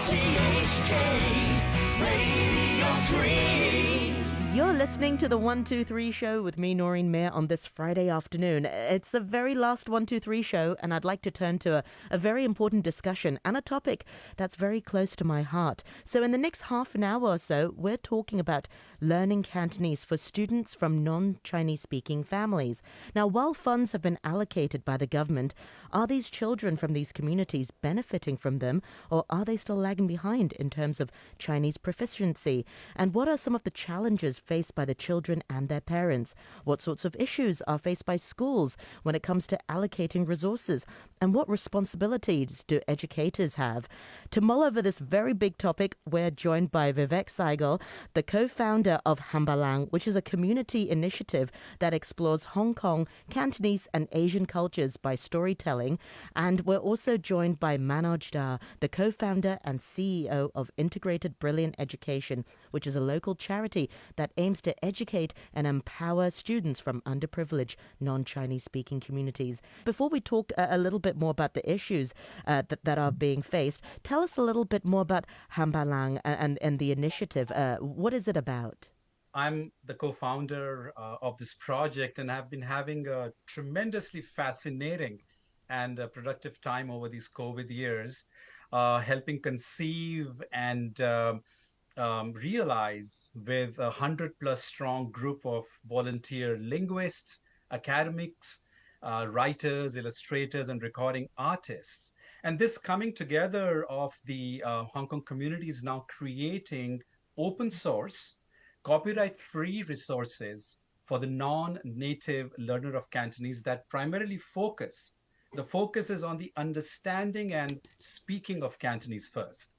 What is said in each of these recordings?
RTHK Radio 3. You're listening to the 123 show with me, Noreen Mayer, on this Friday afternoon. It's the very last 123 show, and I'd like to turn to a very important discussion and a topic that's very close to my heart. So in the next half an hour or so, we're talking about learning Cantonese for students from non-Chinese speaking families. Now, while funds have been allocated by the government, are these children from these communities benefiting from them, or are they still lagging behind in terms of Chinese proficiency? And what are some of the challenges faced by the children and their parents? What sorts of issues are faced by schools when it comes to allocating resources? And what responsibilities do educators have? To mull over this very big topic, we're joined by Viveik Saigal, the co-founder of Hambalang, which is a community initiative that explores Hong Kong, Cantonese and Asian cultures by storytelling. And we're also joined by Manoj Dhar, the co-founder and CEO of Integrated Brilliant Education, which is a local charity that aims to educate and empower students from underprivileged non-Chinese speaking communities. Before we talk a little bit more about the issues that are being faced, tell us a little bit more about Hambalang and the initiative. What is it about? I'm the co-founder of this project, and I've been having a tremendously fascinating and productive time over these COVID years, helping conceive and realize with 100+ strong group of volunteer linguists, academics, writers, illustrators, and recording artists. And this coming together of the Hong Kong community is now creating open source, copyright-free resources for the non-native learner of Cantonese that primarily the focus is on the understanding and speaking of Cantonese first.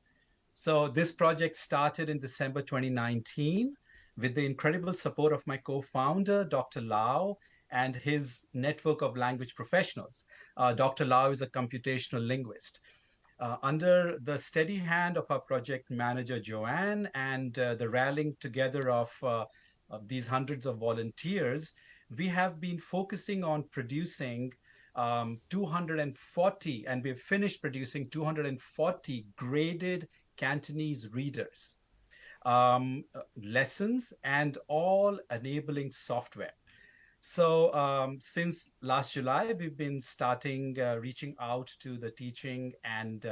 So this project started in December 2019 with the incredible support of my co-founder, Dr. Lau, and his network of language professionals. Dr. Lau is a computational linguist. Under the steady hand of our project manager, Joanne, and the rallying together of these hundreds of volunteers, we have been focusing on producing 240, and we've finished producing 240 graded Cantonese readers, lessons, and all enabling software. So since last July, we've been starting reaching out to the teaching and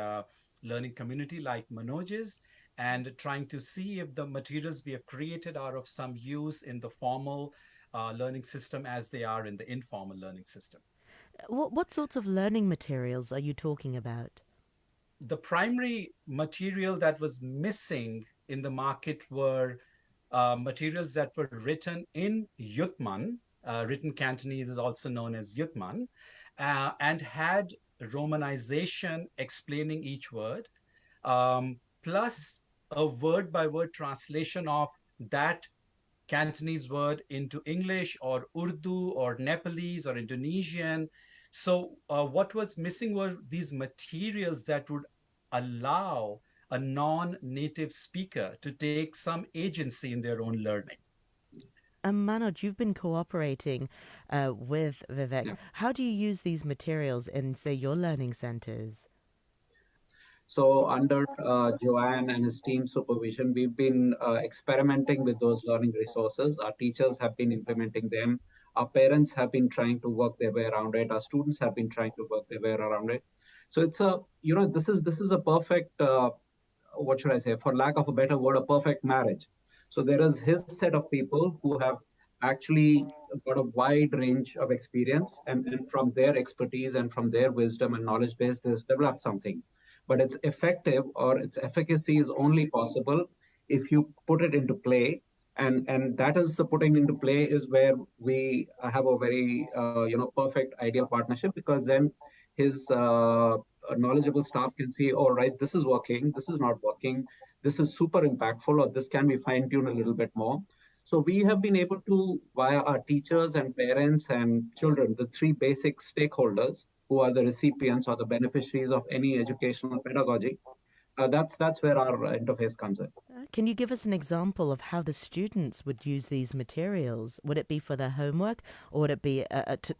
learning community like Manoj's, and trying to see if the materials we have created are of some use in the formal learning system as they are in the informal learning system. What sorts of learning materials are you talking about? The primary material that was missing in the market were materials that were written in Yutman. Written Cantonese is also known as Yutman, and had romanization explaining each word, plus a word-by-word translation of that Cantonese word into English or Urdu or Nepalese or Indonesian. So what was missing were these materials that would allow a non-native speaker to take some agency in their own learning. Manoj, you've been cooperating with Viveik. Yeah. How do you use these materials in, say, your learning centers? So under Joanne and his team supervision, we've been experimenting with those learning resources. Our teachers have been implementing them. Our parents have been trying to work their way around it. Our students have been trying to work their way around it. So it's this is a perfect, what should I say, for lack of a better word, a perfect marriage. So there is his set of people who have actually got a wide range of experience, and from their expertise and from their wisdom and knowledge base, they've developed something. But it's effective, or its efficacy is only possible if you put it into play. And that is the putting into play is where we have a very, perfect ideal partnership, because then his knowledgeable staff can see, all right, this is working, this is not working, this is super impactful, or this can be fine-tuned a little bit more. So we have been able to, via our teachers and parents and children, the three basic stakeholders who are the recipients or the beneficiaries of any educational pedagogy, that's where our interface comes in. Can you give us an example of how the students would use these materials? Would it be for their homework, or would it be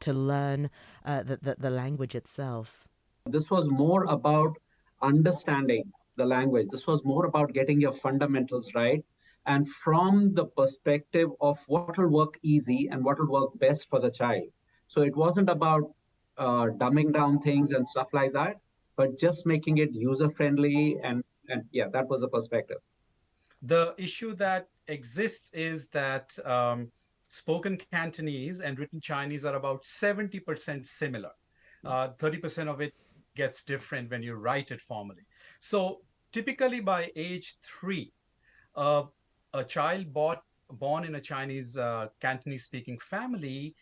to learn the language itself? This was more about understanding the language. This was more about getting your fundamentals right. And from the perspective of what will work easy and what will work best for the child. So it wasn't about dumbing down things and stuff like that, but just making it user-friendly. And yeah, that was the perspective. The issue that exists is that spoken Cantonese and written Chinese are about 70% similar. 30% of it gets different when you write it formally. So typically by age 3, a child born in a Chinese Cantonese speaking family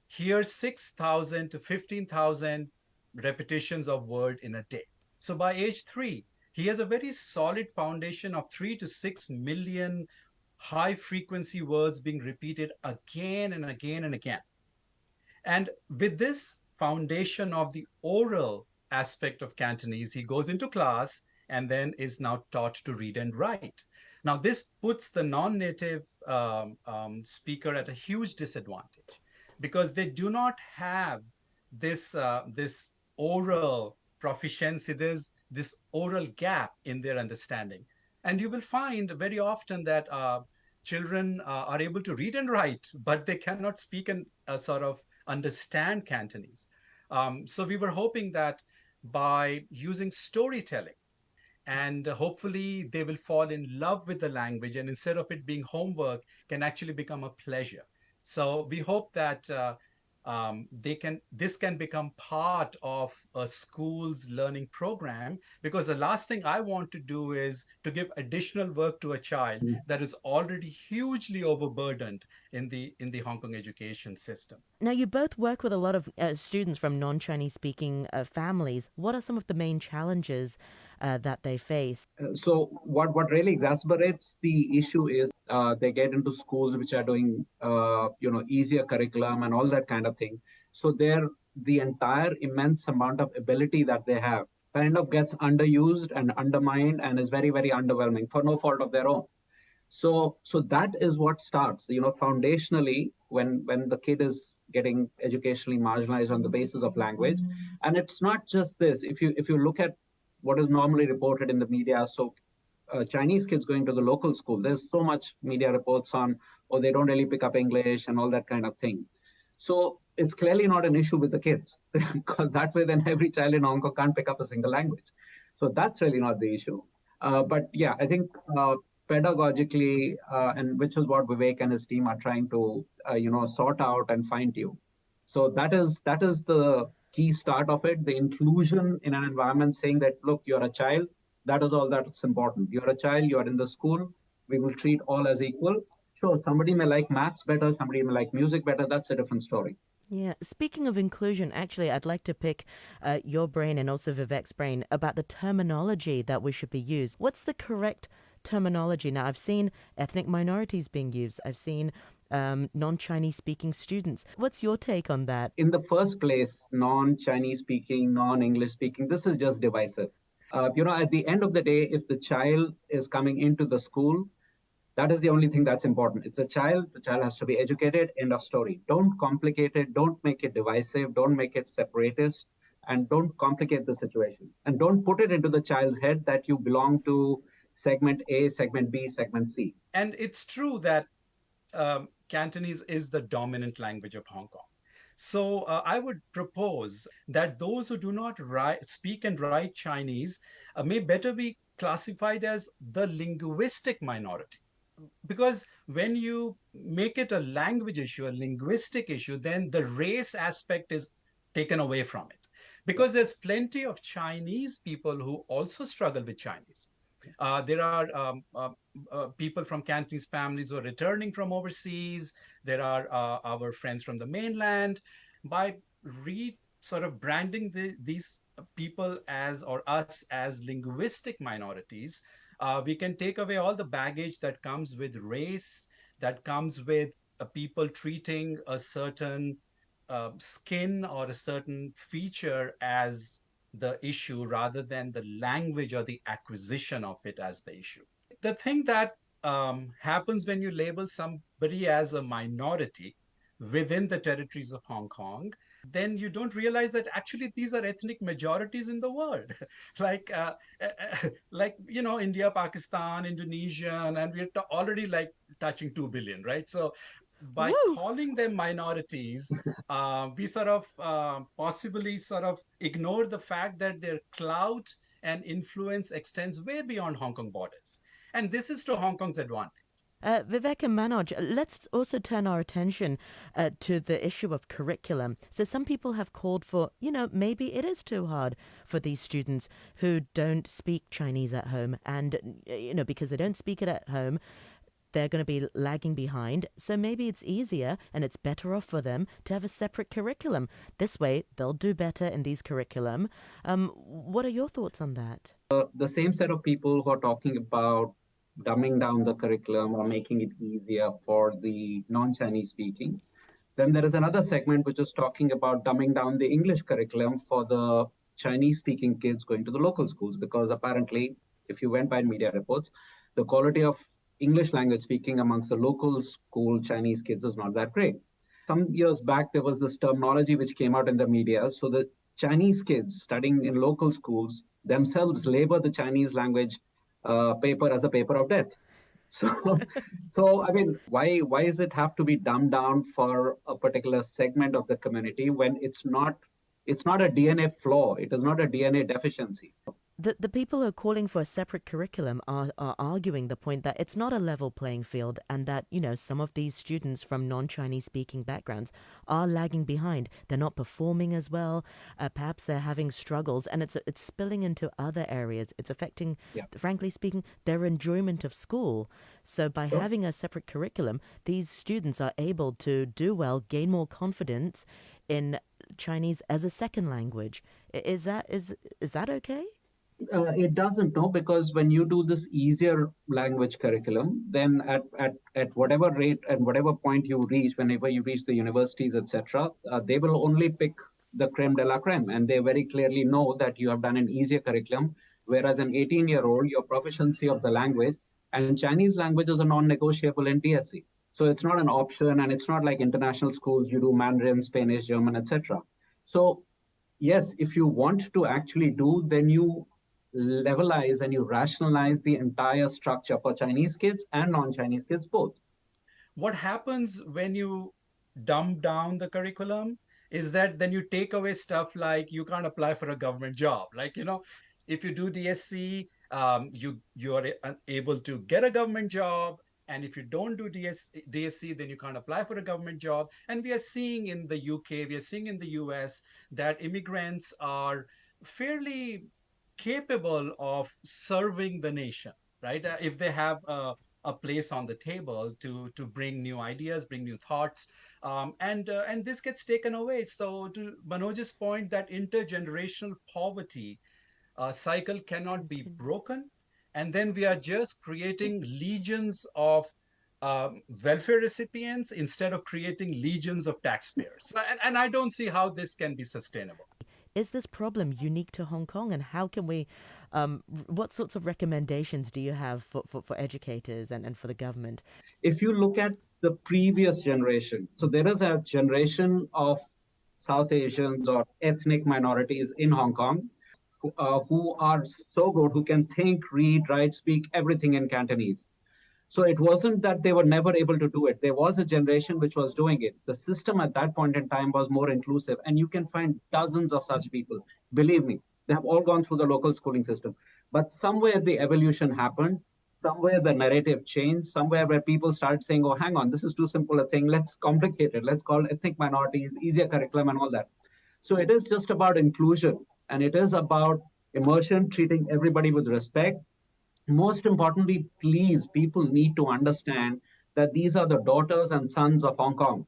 hears 6,000 to 15,000 repetitions of word in a day. So by age 3, he has a very solid foundation of 3 to 6 million high frequency words being repeated again and again and again. And with this foundation of the oral aspect of Cantonese, he goes into class and then is now taught to read and write. Now, this puts the non-native speaker at a huge disadvantage because they do not have this oral proficiency. There's this oral gap in their understanding. And you will find very often that children are able to read and write, but they cannot speak and sort of understand Cantonese. So we were hoping that by using storytelling, and hopefully they will fall in love with the language, and instead of it being homework, can actually become a pleasure. So we hope that this can become part of a school's learning program, because the last thing I want to do is to give additional work to a child that is already hugely overburdened in the Hong Kong education system. Now, you both work with a lot of students from non-Chinese speaking families. What are some of the main challenges that they face? So what really exacerbates the issue is they get into schools which are doing easier curriculum and all that kind of thing. So the entire immense amount of ability that they have kind of gets underused and undermined and is very, very underwhelming for no fault of their own. So that is what starts, foundationally when the kid is getting educationally marginalized on the basis of language. And it's not just this. If you look at what is normally reported in the media, so Chinese kids going to the local school, there's so much media reports on, they don't really pick up English and all that kind of thing. So it's clearly not an issue with the kids, because that way then every child in Hong Kong can't pick up a single language. So that's really not the issue. But yeah, I think pedagogically, and which is what Viveik and his team are trying to sort out and fine tune. So that is the key start of it, the inclusion in an environment saying that, look, you're a child, that is all that's important. You're a child, you're in the school, we will treat all as equal. Sure, somebody may like maths better, somebody may like music better, that's a different story. Yeah. Speaking of inclusion, actually, I'd like to pick your brain and also Viveik's brain about the terminology that we should be used. What's the correct terminology? Now, I've seen ethnic minorities being used. I've seen non-Chinese speaking students. What's your take on that? In the first place, non-Chinese speaking, non-English speaking, this is just divisive. At the end of the day, if the child is coming into the school, that is the only thing that's important. It's a child. The child has to be educated. End of story. Don't complicate it. Don't make it divisive. Don't make it separatist. And don't complicate the situation. And don't put it into the child's head that you belong to segment A, segment B, segment C. And it's true that Cantonese is the dominant language of Hong Kong. So I would propose that those who do not speak and write Chinese may better be classified as the linguistic minority. Because when you make it a language issue, a linguistic issue, then the race aspect is taken away from it. Because there's plenty of Chinese people who also struggle with Chinese. There are people from Cantonese families who are returning from overseas. There are our friends from the mainland. By sort of branding these people or us as linguistic minorities, we can take away all the baggage that comes with race, that comes with people treating a certain skin or a certain feature as the issue rather than the language or the acquisition of it as the issue. The thing that happens when you label somebody as a minority within the territories of Hong Kong then you don't realize that actually these are ethnic majorities in the world, like India, Pakistan, Indonesian, and we're already like touching 2 billion, right? So by Woo! calling them minorities, we sort of possibly sort of ignore the fact that their clout and influence extends way beyond Hong Kong borders. And this is to Hong Kong's advantage. Viveik and Manoj, let's also turn our attention to the issue of curriculum. So some people have called for, maybe it is too hard for these students who don't speak Chinese at home. And, because they don't speak it at home, they're going to be lagging behind. So maybe it's easier and it's better off for them to have a separate curriculum. This way, they'll do better in these curriculum. What are your thoughts on that? The same set of people who are talking about dumbing down the curriculum or making it easier for the non-Chinese speaking. Then there is another segment which is talking about dumbing down the English curriculum for the Chinese speaking kids going to the local schools, because apparently, if you went by media reports, the quality of English language speaking amongst the local school Chinese kids is not that great. Some years back, there was this terminology which came out in the media. So the Chinese kids studying in local schools themselves label the Chinese language paper as a paper of death. So I mean, why does it have to be dumbed down for a particular segment of the community when it's not a DNA flaw, it is not a DNA deficiency? The people who are calling for a separate curriculum are arguing the point that it's not a level playing field, and that, some of these students from non-Chinese speaking backgrounds are lagging behind. They're not performing as well. Perhaps they're having struggles, and it's spilling into other areas. It's affecting, frankly speaking, their enjoyment of school. So by having a separate curriculum, these students are able to do well, gain more confidence in Chinese as a second language. Is that okay? It doesn't, no, because when you do this easier language curriculum, then at whatever rate and whatever point you reach, whenever you reach the universities, etc., they will only pick the creme de la creme, and they very clearly know that you have done an easier curriculum, whereas an 18-year-old, your proficiency of the language, and Chinese language is a non-negotiable in DSC. So it's not an option, and it's not like international schools, you do Mandarin, Spanish, German, etc. So yes, if you want to actually do, then you levelize and you rationalize the entire structure for Chinese kids and non-Chinese kids both. What happens when you dumb down the curriculum is that then you take away stuff like you can't apply for a government job. Like, if you do DSC, you are able to get a government job. And if you don't do DSC, then you can't apply for a government job. And we are seeing in the UK, we are seeing in the US that immigrants are fairly capable of serving the nation, right? If they have a place on the table to bring new ideas, bring new thoughts, and this gets taken away. So to Manoj's point, that intergenerational poverty cycle cannot be broken, and then we are just creating legions of welfare recipients instead of creating legions of taxpayers. And I don't see how this can be sustainable. Is this problem unique to Hong Kong, and how can we, what sorts of recommendations do you have for educators and for the government? If you look at the previous generation, so there is a generation of South Asians or ethnic minorities in Hong Kong who are so good, who can think, read, write, speak everything in Cantonese. So it wasn't that they were never able to do it. There was a generation which was doing it. The system at that point in time was more inclusive, and you can find dozens of such people. Believe me, they have all gone through the local schooling system. But somewhere the evolution happened, somewhere the narrative changed, somewhere where people started saying, oh, hang on, this is too simple a thing. Let's complicate it. Let's call ethnic minorities, easier curriculum and all that. So it is just about inclusion, and it is about immersion, treating everybody with respect. Most importantly, please, people need to understand that these are the daughters and sons of Hong Kong.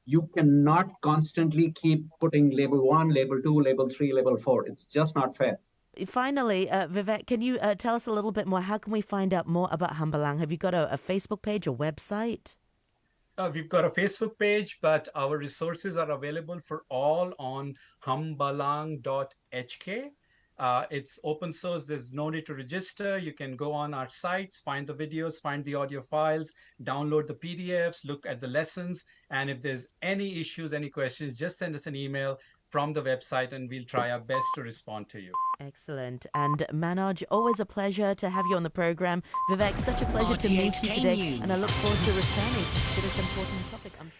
You cannot constantly keep putting label 1, label 2, label 3, label 4. It's just not fair. Finally, Viveik, can you tell us a little bit more? How can we find out more about Hambalang? Have you got a Facebook page, a website? We've got a Facebook page, but our resources are available for all on Hambalang.hk. It's open source. There's no need to register. You can go on our sites, find the videos, find the audio files, download the PDFs, look at the lessons. And if there's any issues, any questions, just send us an email from the website and we'll try our best to respond to you. Excellent. And Manoj, always a pleasure to have you on the program. Vivek, such a pleasure to meet you RTHK today. News. And I look forward to returning to this important topic, I'm sure.